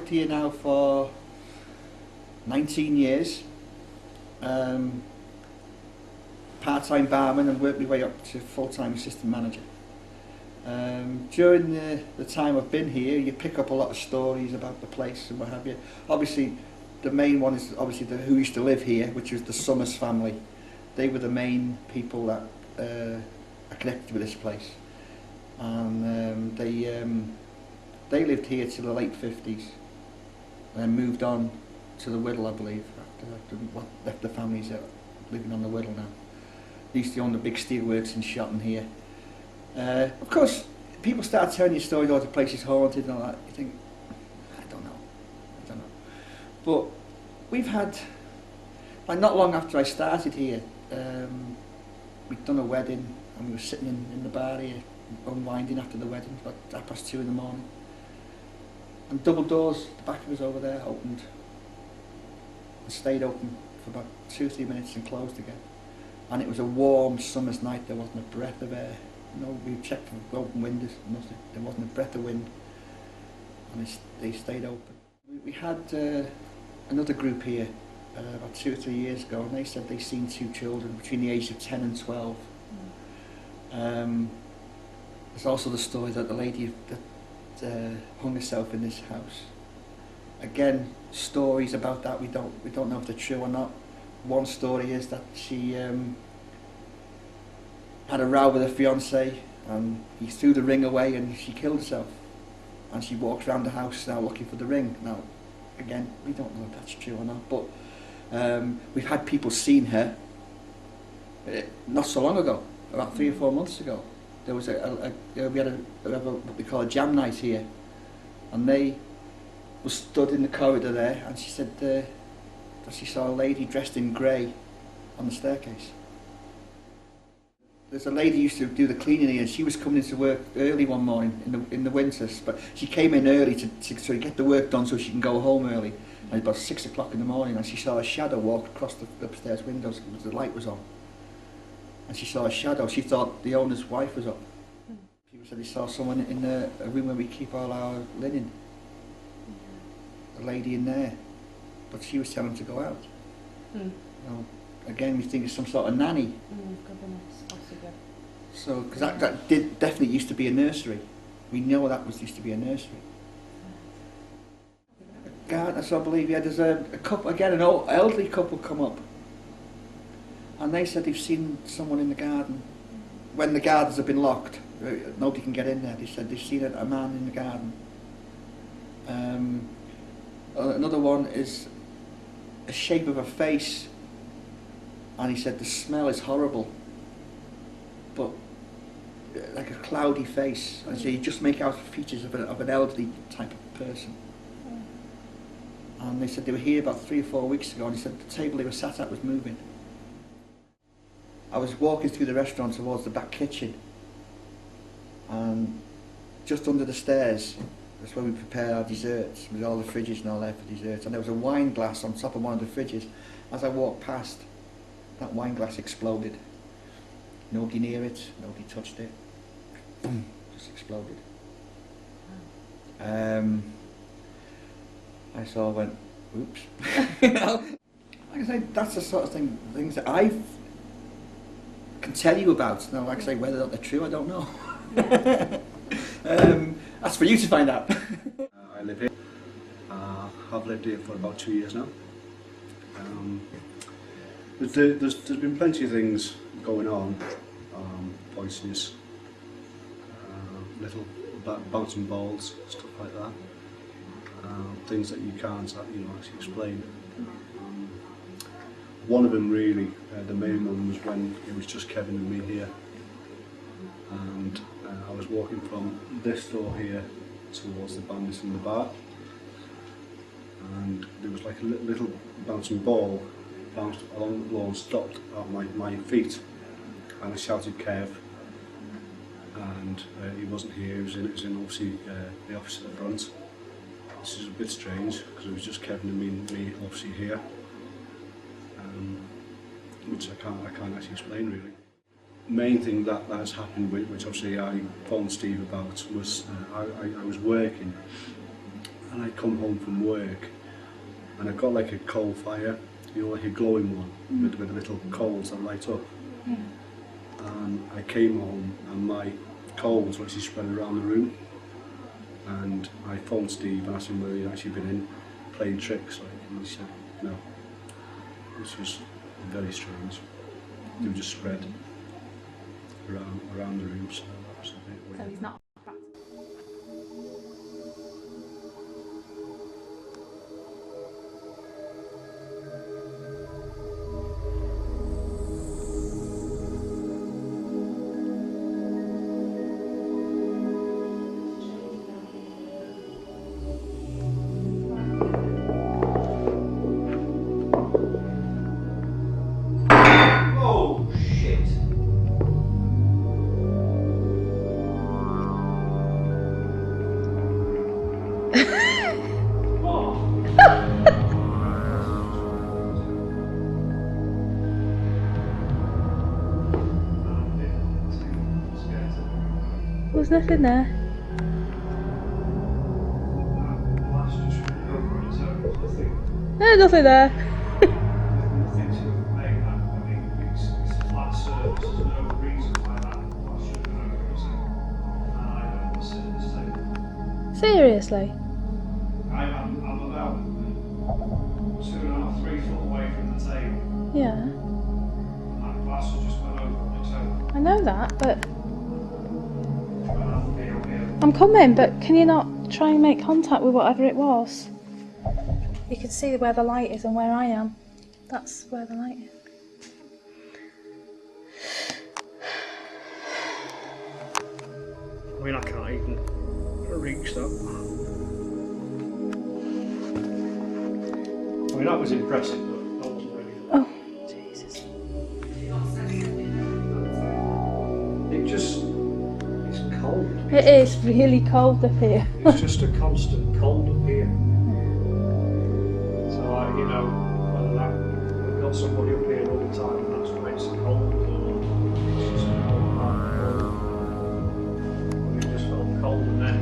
lived here now for 19 years. Part-time barman and worked my way up to full-time assistant manager. During the time I've been here, you pick up a lot of stories about the place and what have you. Obviously, the main one is obviously who used to live here, which was the Summers family. They were the main people that are connected with this place, and they lived here till the late 50s, and then moved on to the Whittle, I believe, after what left the families living on the Whittle now. They used to own the big steelworks in Shotton here. Of course, people start telling you stories, oh, the place is haunted and all that. You think, I don't know. But we've had, like not long after I started here, we'd done a wedding and we were sitting in the bar here, unwinding after the wedding, about 2:30 in the morning. And double doors, the back of us over there, opened and stayed open for about 2-3 minutes and closed again. And it was a warm summer's night, there wasn't a breath of air. No, we checked for open windows, nothing. There wasn't a breath of wind, and they stayed open. We had another group here about 2 or 3 years ago, and they said they seen 2 children between the ages of 10 and 12. There's also the story that the lady that hung herself in this house. Again, stories about that we don't know if they're true or not. One story is that she had a row with her fiance, and he threw the ring away and she killed herself. And she walks around the house now looking for the ring. Now, again, we don't know if that's true or not, but we've had people seen her not so long ago, about 3 or 4 months ago. There was we had what we call a jam night here, and they were stood in the corridor there, and she said that she saw a lady dressed in grey on the staircase. There's a lady who used to do the cleaning here, and she was coming into work early one morning in the winters, but she came in early to get the work done so she can go home early. And about 6 o'clock in the morning, and she saw a shadow walk across the upstairs windows because the light was on. And she saw a shadow. She thought the owner's wife was up. People said they saw someone in a room where we keep all our linen. A lady in there, but she was telling them to go out. Well, again, we think it's some sort of nanny. So, because that definitely used to be a nursery. We know that used to be a nursery. Gardener, so I believe, yeah, there's a couple, again, an old elderly couple come up, and they said they've seen someone in the garden. When the gardens have been locked, nobody can get in there. They said they've seen a man in the garden. Another one is a shape of a face, and he said the smell is horrible, but like a cloudy face, and so you just make out features of an elderly type of person. And they said they were here about 3 or 4 weeks ago, and he said the table they were sat at was moving. I was walking through the restaurant towards the back kitchen, and just under the stairs, that's where we prepare our desserts, with all the fridges and all there for desserts, and there was a wine glass on top of one of the fridges. As I walked past, that wine glass exploded. Nobody near it, nobody touched it. Boom, just exploded. I sort of went, oops. You know? Like I say, that's the sort of things that I can tell you about. Now, like I say, whether or not they're true, I don't know. That's for you to find out. I live here. I've lived here for about 2 years now. There's been plenty of things going on, voices, little bouncing balls, stuff like that. Things that you can't actually explain. One of them really, the main one, was when it was just Kevin and me here, and I was walking from this door here towards the bandits in the bar, and there was like a little bouncing ball bounced along the lawn, stopped at my feet, and I shouted Kev, and he wasn't here. He was in obviously the office at the front. This is a bit strange because it was just Kevin and me obviously here, which I can't actually explain really. Main thing that has happened, which obviously I phoned Steve about, was I was working and I come home from work, and I've got like a coal fire, you know, like a glowing one with little coals that light up. Yeah. And I came home and my coals were actually spread around the room, and I phoned Steve and asked him whether he'd actually been in playing tricks, like, and he said no, which was very strange. They were just spread around the room, so that was a bit weird. So he's not. There's nothing there. There's nothing there. Seriously? I'm about 2.5, 3 foot away from the table. Yeah. And that glass has just gone over on its own. I know that, but Here. I'm coming, but can you not try and make contact with whatever it was? You can see where the light is and where I am. That's where the light is. I mean, I can't even reach that. I mean, that was impressive, but I wasn't ready for that. Oh, Jesus. It's cold. It is really cold up here. It's just a constant cold up here. So, you know, whether that we've got somebody up here all the time, and that's why it's cold, or it's just a cold night, or it just felt cold, and then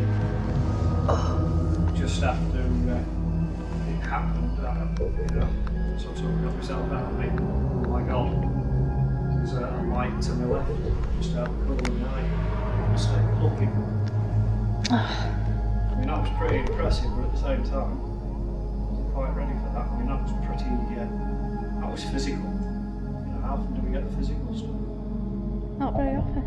just after it happened, you know, sort of got myself out of it. Oh my God, there's a light to my left, just out the corner of the eye. Just looking. I mean, that was pretty impressive, but at the same time, I wasn't quite ready for that. I mean, that was pretty, that was physical. You know, how often do we get the physical stuff? Not very often.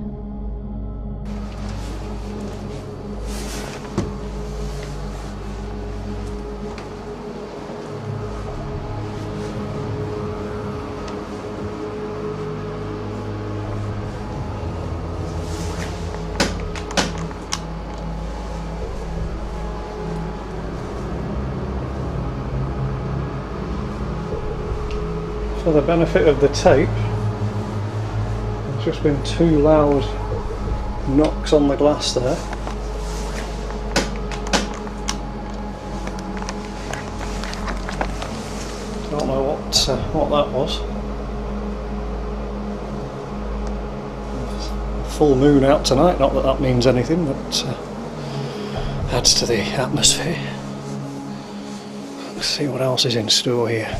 For the benefit of the tape, there's just been 2 loud knocks on the glass there. Don't know what that was. Full moon out tonight, not that that means anything, but adds to the atmosphere. Let's see what else is in store here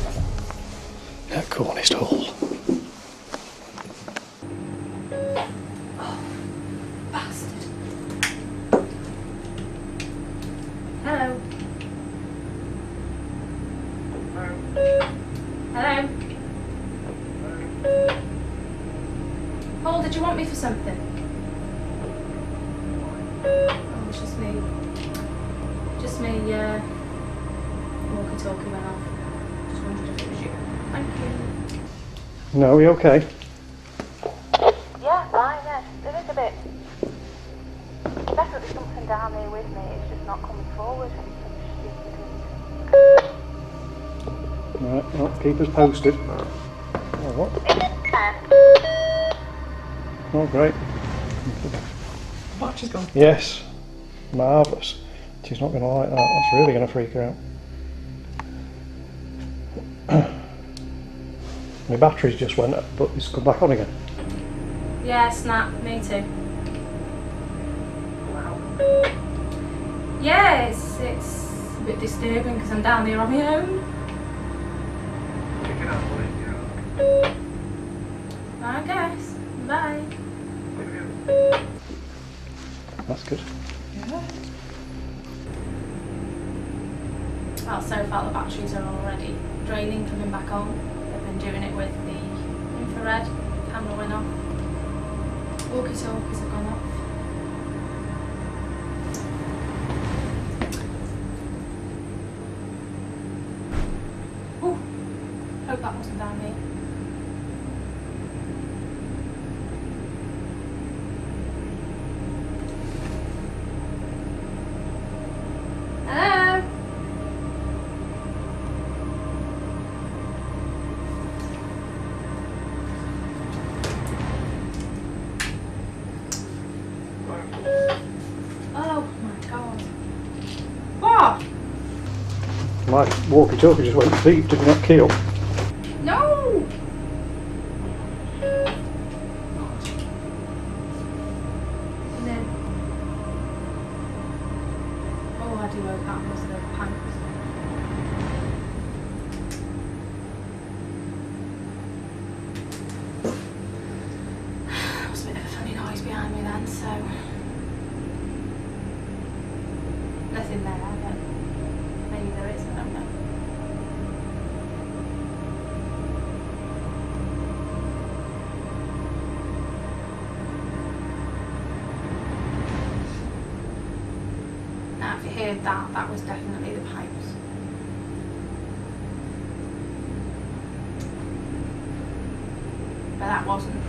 at Cornist Hall. Oh, bastard. Hello. Hello. Paul, did you want me for something? Oh, it's just me. Just me, walkie-talkie went off. Just wondered if it was you. Thank you. No, are you okay? Yeah, fine, yeah. There is a bit. There's definitely something down there with me. It's just not coming forward. Right, well, keep us posted. Oh, what? Oh, great. Watch is gone. Yes, marvellous. She's not going to like that. That's really going to freak her out. My batteries just went up, but it's come back on again. Yeah, snap. Me too. Wow. Yeah, it's a bit disturbing because I'm down here on my own. Pick it up, will it? I guess. Bye. That's good. Well, so far the batteries are already draining, coming back on. They've been doing it with the infrared. Camera went off. Walkie-talkies have gone off. Ooh, hope that wasn't down here. Hello? Oh my god. What? My walkie-talkie just went beep, did not kill. No! And then, oh, I do hope that was the pants. There was a bit of a funny noise behind me then, so nothing there, but maybe there is, I don't know. Now, if you heard that, that was definitely the pipes. But that wasn't.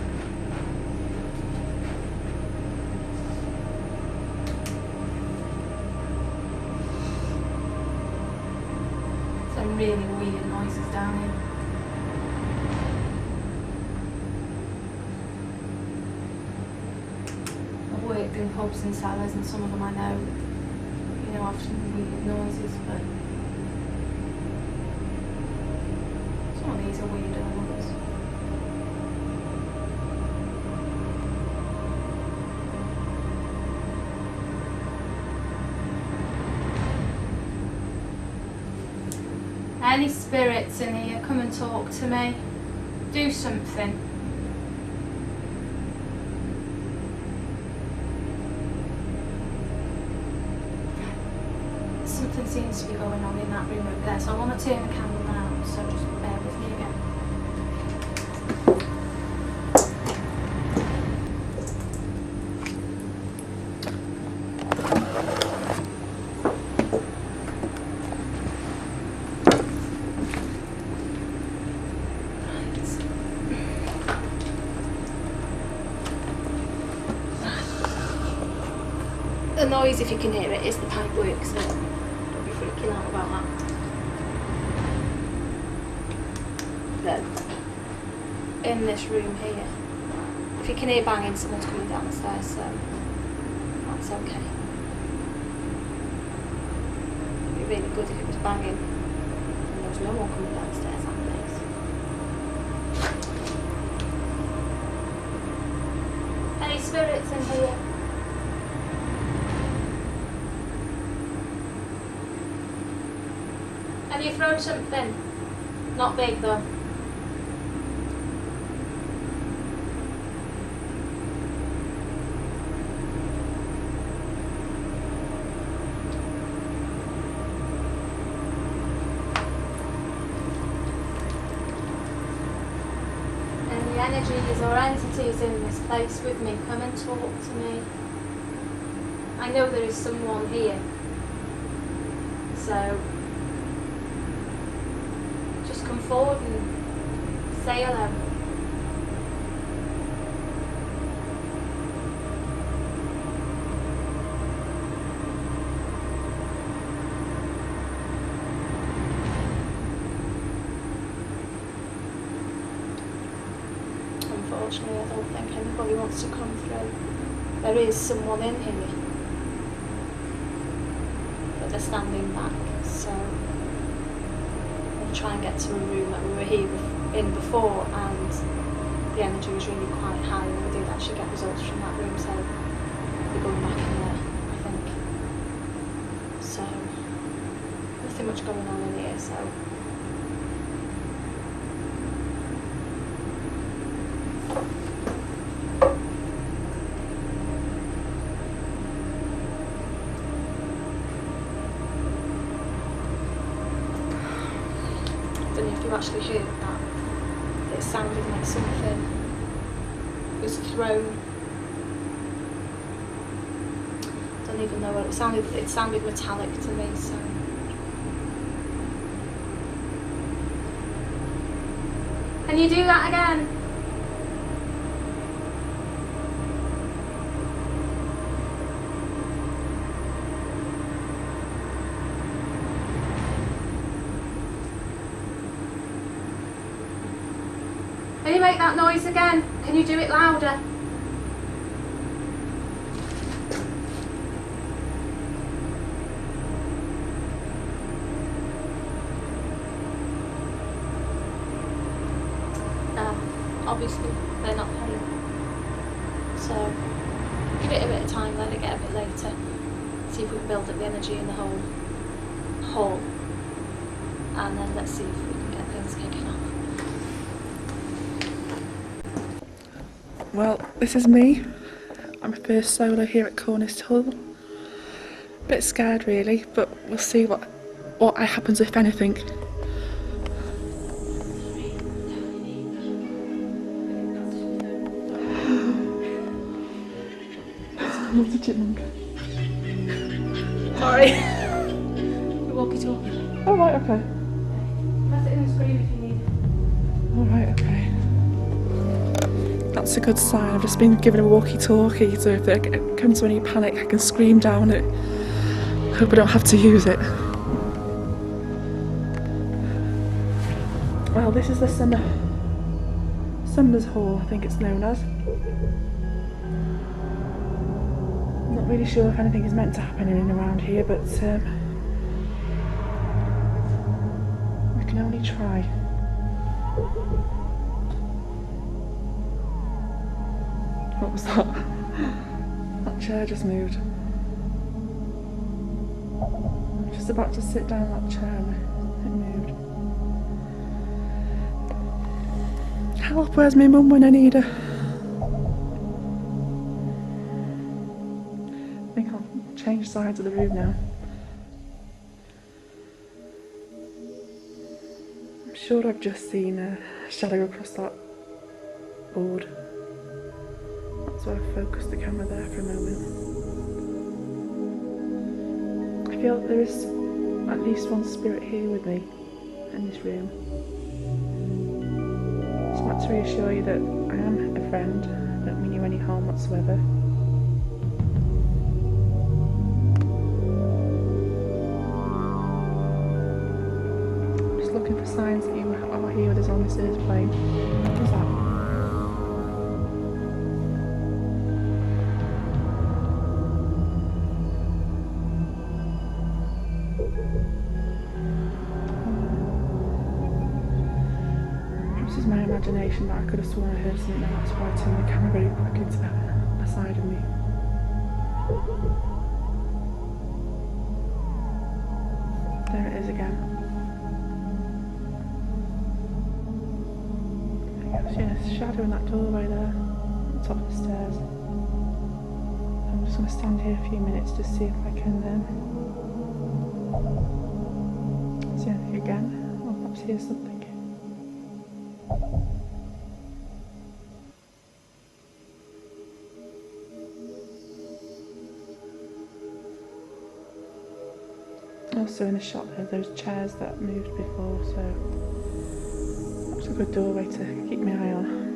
Some really weird noises down here. I've worked in pubs and cellars, and some of them I know, you know, have some weird noises, but some of these are weirder than others. Any spirits in here, come and talk to me. Do something. Something seems to be going on in that room over there, so I want to turn the camera around, so just bear with me again. The noise, if you can hear it, is the pipe work, so don't be freaking out about that. Then, in this room here, if you can hear banging, someone's coming down the stairs, so that's okay. It'd be really good if it was banging and there was no one coming down the stairs that place. Any spirits in here? Have you thrown something? Not big though. Any energies or entities in this place with me, come and talk to me. I know there is someone here. So come forward and say hello. Unfortunately, I don't think anybody wants to come through. There is someone in here, but they're standing back, so try and get to a room that we were here in before, and the energy was really quite high, and we did actually get results from that room, so we're going back in there, I think. So too much going on in here, so. I don't know if you actually heard that. It sounded like something was thrown. Don't even know what it sounded. It sounded metallic to me, so. Can you do that again? Can you make that noise again? Can you do it louder? Obviously they're not home, so give it a bit of time, let it get a bit later, see if we can build up the energy in the whole hall, and then let's see if we can get things kicking off. Well, this is me. I'm my first solo here at Cornist Hull. Bit scared really, but we'll see what happens if anything. Love the chipmunk. Sorry. The walkie-talkie. Oh right, okay. Press it in the screen if you need it. All right, okay. That's a good sign. I've just been given a walkie-talkie, so if there comes to any panic, I can scream down it. I hope I don't have to use it. Well, this is the Summer's Hall, I think it's known as. Not really sure if anything is meant to happen in and around here, but we can only try. What was that? That chair just moved. I'm just about to sit down that chair and it moved. Help, where's my mum when I need her? I think I'll change sides of the room now. I'm sure I've just seen a shadow across that board. That's why I focused the camera there for a moment. I feel that there is at least one spirit here with me in this room. I just want to reassure you that I am a friend. I don't mean you any harm whatsoever. Looking for signs that you are here with us on this earth plane. What was that? This is my imagination, but I could have sworn I heard something, and that's why I turned the camera very quick into that side of me. There it is again. There's a shadow in that doorway there, at the top of the stairs. I'm just going to stand here a few minutes to see if I can see anything again, or perhaps hear something. Also in the shop there, those chairs that moved before, so that's a good doorway to keep my eye on.